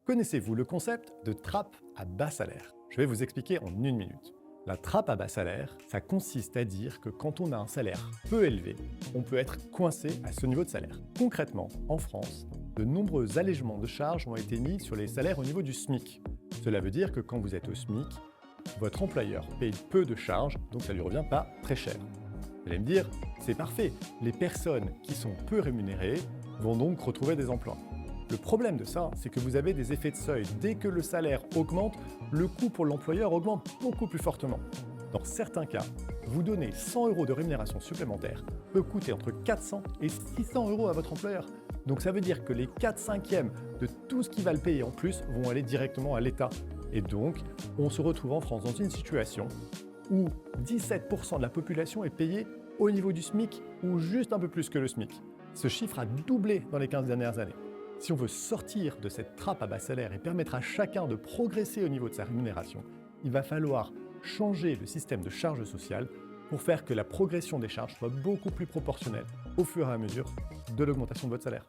Connaissez-vous le concept de trappe à bas salaire? Je vais vous expliquer en une minute. La trappe à bas salaire, ça consiste à dire que quand on a un salaire peu élevé, on peut être coincé à ce niveau de salaire. Concrètement, en France, de nombreux allègements de charges ont été mis sur les salaires au niveau du SMIC. Cela veut dire que quand vous êtes au SMIC, votre employeur paye peu de charges, donc ça ne lui revient pas très cher. Vous allez me dire, c'est parfait, les personnes qui sont peu rémunérées vont donc retrouver des emplois. Le problème de ça, c'est que vous avez des effets de seuil. Dès que le salaire augmente, le coût pour l'employeur augmente beaucoup plus fortement. Dans certains cas, vous donner 100 € de rémunération supplémentaire peut coûter entre 400 et 600 € à votre employeur. Donc ça veut dire que les 4/5e de tout ce qu'il va le payer en plus vont aller directement à l'État. Et donc, on se retrouve en France dans une situation où 17% de la population est payée au niveau du SMIC ou juste un peu plus que le SMIC. Ce chiffre a doublé dans les 15 dernières années. Si on veut sortir de cette trappe à bas salaire et permettre à chacun de progresser au niveau de sa rémunération, il va falloir changer le système de charges sociales pour faire que la progression des charges soit beaucoup plus proportionnelle au fur et à mesure de l'augmentation de votre salaire.